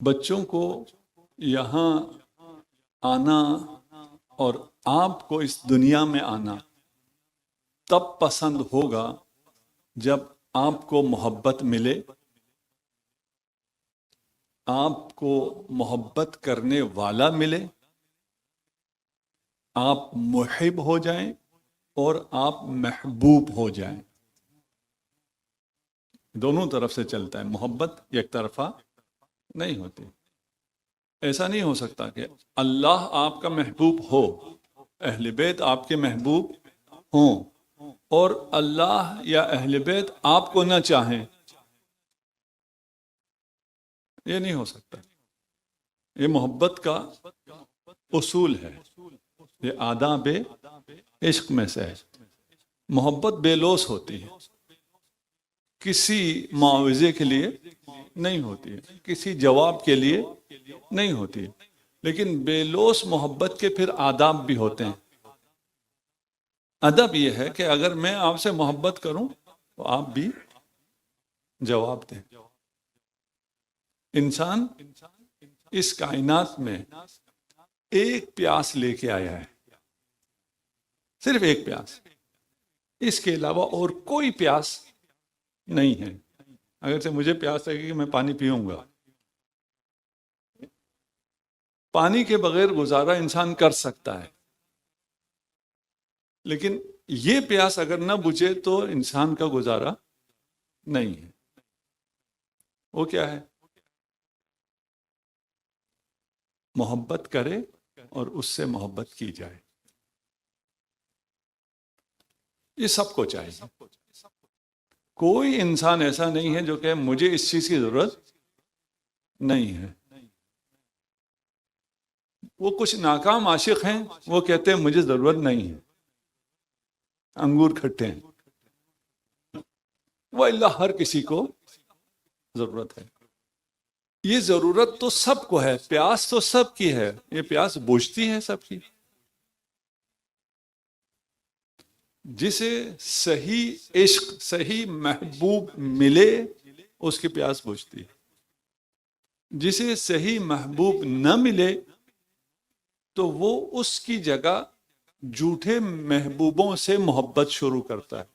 بچوں کو یہاں آنا اور آپ کو اس دنیا میں آنا تب پسند ہوگا جب آپ کو محبت ملے، آپ کو محبت کرنے والا ملے، آپ محب ہو جائیں اور آپ محبوب ہو جائیں۔ دونوں طرف سے چلتا ہے، محبت یک طرفہ نہیں ہوتی۔ ایسا نہیں ہو سکتا کہ اللہ آپ کا محبوب ہو، اہل بیت آپ کے محبوب ہوں، اور اللہ یا اہل بیت آپ کو نہ چاہیں۔ یہ نہیں ہو سکتا۔ یہ محبت کا اصول ہے، یہ آداب عشق میں سے ہے۔ محبت بے لوث ہوتی ہے، کسی معاوضے کے لیے نہیں ہوتی ہے، کسی جواب کے لیے نہیں ہوتی ہے، لیکن بے لوث محبت کے پھر آداب بھی ہوتے ہیں۔ ادب یہ ہے کہ اگر میں آپ سے محبت کروں تو آپ بھی جواب دیں۔ انسان اس کائنات میں ایک پیاس لے کے آیا ہے، صرف ایک پیاس، اس کے علاوہ اور کوئی پیاس نہیں ہے۔ اگر سے مجھے پیاس لگے کہ میں پانی پیوں گا، پانی کے بغیر گزارا انسان کر سکتا ہے، لیکن یہ پیاس اگر نہ بجھے تو انسان کا گزارا نہیں ہے۔ وہ کیا ہے؟ محبت کرے اور اس سے محبت کی جائے۔ یہ سب کو چاہیے۔ کوئی انسان ایسا نہیں ہے جو کہ مجھے اس چیز کی ضرورت نہیں ہے۔ وہ کچھ ناکام عاشق ہیں، وہ کہتے ہیں مجھے ضرورت نہیں ہے، انگور کھٹے ہیں، وہ اللہ ہر کسی کو ضرورت ہے۔ یہ ضرورت تو سب کو ہے، پیاس تو سب کی ہے، یہ پیاس بجھتی ہے سب کی۔ جسے صحیح عشق، صحیح محبوب ملے، اس کی پیاس بجھتی ہے۔ جسے صحیح محبوب نہ ملے تو وہ اس کی جگہ جھوٹے محبوبوں سے محبت شروع کرتا ہے۔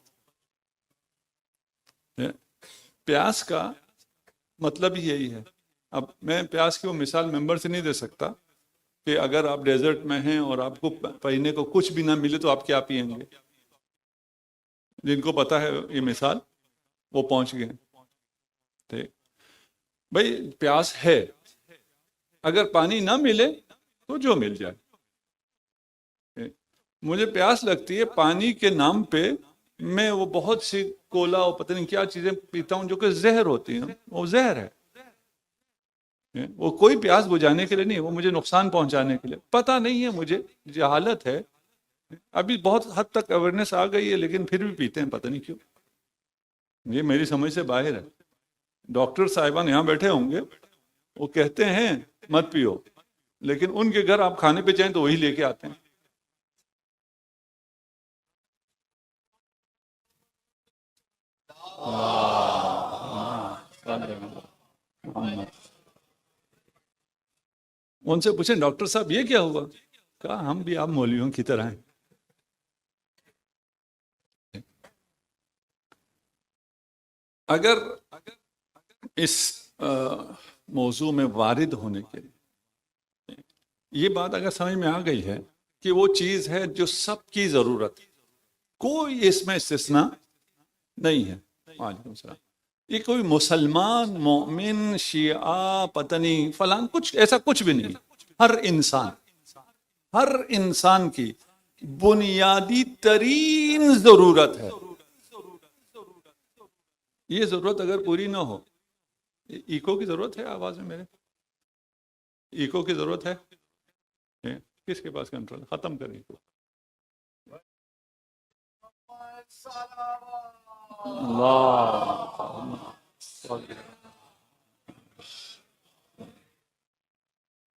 پیاس کا مطلب ہی یہی ہے۔ اب میں پیاس کی وہ مثال ممبر سے نہیں دے سکتا کہ اگر آپ ڈیزرٹ میں ہیں اور آپ کو پینے کو کچھ بھی نہ ملے تو آپ کیا پئیں گے۔ جن کو پتا ہے یہ مثال وہ پہنچ گئے۔ ٹھیک بھائی، پیاس ہے، اگر پانی نہ ملے تو جو مل جائے۔ مجھے پیاس لگتی ہے، پانی کے نام پہ میں وہ بہت سی کولا اور پتہ نہیں کیا چیزیں پیتا ہوں جو کہ زہر ہوتی ہیں۔ وہ زہر ہے، وہ کوئی پیاس بجھانے کے لیے نہیں، وہ مجھے نقصان پہنچانے کے لیے۔ پتہ نہیں ہے، مجھے جہالت ہے، ابھی بہت حد تک اویئرنیس آ گئی ہے، لیکن پھر بھی پیتے ہیں، پتہ نہیں کیوں۔ یہ میری سمجھ سے باہر ہے۔ ڈاکٹر صاحبان یہاں بیٹھے ہوں گے، وہ کہتے ہیں مت پیو، لیکن ان کے گھر آپ کھانے پہ چاہیں تو وہی لے کے آتے ہیں۔ ان سے پوچھیں ڈاکٹر صاحب یہ کیا ہوا؟ کہا ہم بھی آپ مولویوں کی طرح ہیں۔ اگر اس موضوع میں وارد ہونے کے لیے یہ بات اگر سمجھ میں آ گئی ہے کہ وہ چیز ہے جو سب کی ضرورت، کوئی اس میں استثناء نہیں ہے۔ وعلیکم السلام۔ یہ کوئی مسلمان، مومن، شیعہ، پتہ نہیں فلان، کچھ ایسا کچھ بھی نہیں۔ ہر انسان کی بنیادی ترین ضرورت ہے۔ یہ ضرورت اگر پوری نہ ہو، ایکو کی ضرورت ہے آواز میں میرے؟ ایکو کی ضرورت ہے؟ کس کے پاس کنٹرول؟ ختم کریں ایکو۔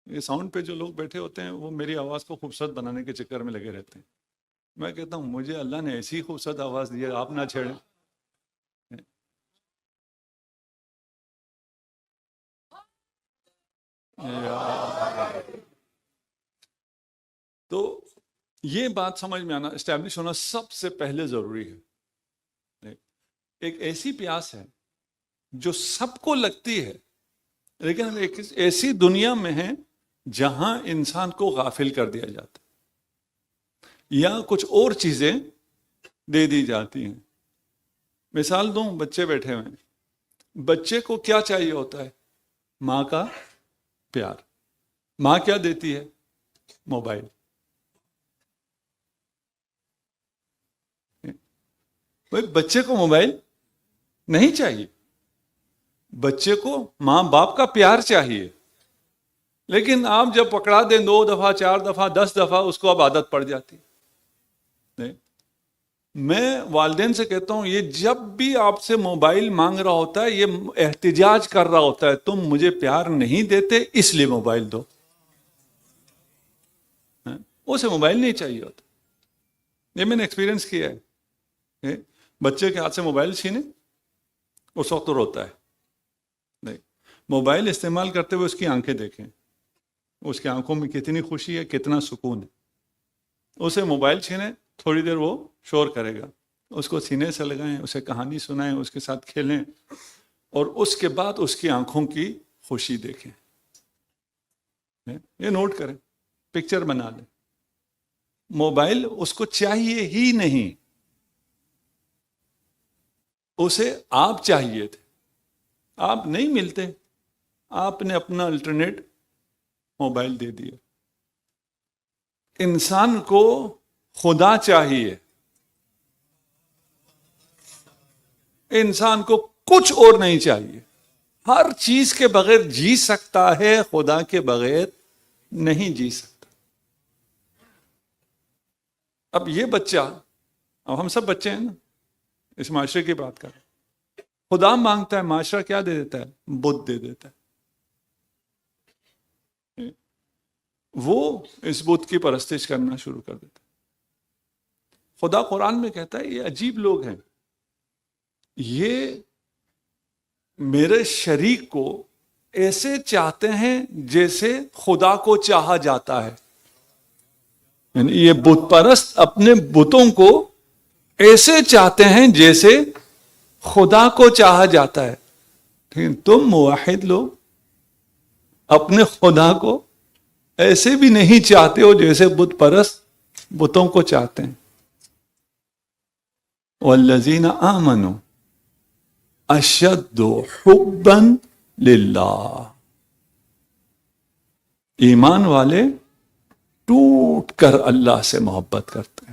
یہ ساؤنڈ پہ جو لوگ بیٹھے ہوتے ہیں وہ میری آواز کو خوبصورت بنانے کے چکر میں لگے رہتے ہیں۔ میں کہتا ہوں مجھے اللہ نے ایسی خوبصورت آواز دی ہے، آپ نہ چھیڑیں۔ تو یہ بات سمجھ میں آنا، اسٹیبلش ہونا سب سے پہلے ضروری ہے. ایک ایسی پیاس ہے جو سب کو لگتی ہے، لیکن ہم ایک ایسی دنیا میں ہیں جہاں انسان کو غافل کر دیا جاتا ہے یا کچھ اور چیزیں دے دی جاتی ہیں. مثال دوں، بچے بیٹھے ہوئے ہیں، بچے کو کیا چاہیے ہوتا ہے؟ ماں کا پیار. ماں کیا دیتی ہے؟ موبائل. بھائی بچے کو موبائل نہیں چاہیے، بچے کو ماں باپ کا پیار چاہیے. لیکن آپ جب پکڑا دیں 2 دفعہ 4 دفعہ 10 دفعہ، اس کو اب عادت پڑ جاتی. نہیں، میں والدین سے کہتا ہوں، یہ جب بھی آپ سے موبائل مانگ رہا ہوتا ہے یہ احتجاج کر رہا ہوتا ہے، تم مجھے پیار نہیں دیتے اس لیے موبائل دو. اسے موبائل نہیں چاہیے ہوتا. یہ میں نے ایکسپیرینس کیا ہے. بچے کے ہاتھ سے موبائل چھینے، اس وقت روتا ہے. نہیں، موبائل استعمال کرتے ہوئے اس کی آنکھیں دیکھیں، اس کی آنکھوں میں کتنی خوشی ہے، کتنا سکون ہے. اسے موبائل چھینے، تھوڑی دیر وہ شور کرے گا، اس کو سینے سے لگائیں، اسے کہانی سنائیں، اس کے ساتھ کھیلیں، اور اس کے بعد اس کی آنکھوں کی خوشی دیکھیں. یہ نوٹ کریں، پکچر بنا لیں. موبائل اس کو چاہیے ہی نہیں، اسے آپ چاہیے تھے، آپ نہیں ملتے، آپ نے اپنا الٹرنیٹ موبائل دے دیا. انسان کو خدا چاہیے، انسان کو کچھ اور نہیں چاہیے. ہر چیز کے بغیر جی سکتا ہے، خدا کے بغیر نہیں جی سکتا. اب یہ بچہ، اب ہم سب بچے ہیں نا، اس معاشرے کی بات کر، خدا مانگتا ہے، معاشرہ کیا دے دیتا ہے؟ بت دے دیتا ہے. وہ اس بت کی پرستش کرنا شروع کر دیتا ہے. خدا قرآن میں کہتا ہے یہ عجیب لوگ ہیں، یہ میرے شریک کو ایسے چاہتے ہیں جیسے خدا کو چاہا جاتا ہے. یعنی یہ بت پرست اپنے بتوں کو ایسے چاہتے ہیں جیسے خدا کو چاہا جاتا ہے. لیکن تم موحد لوگ اپنے خدا کو ایسے بھی نہیں چاہتے ہو جیسے بت پرست بتوں کو چاہتے ہیں. والذین آمنوا اشد حبا للہ، ایمان والے ٹوٹ کر اللہ سے محبت کرتے.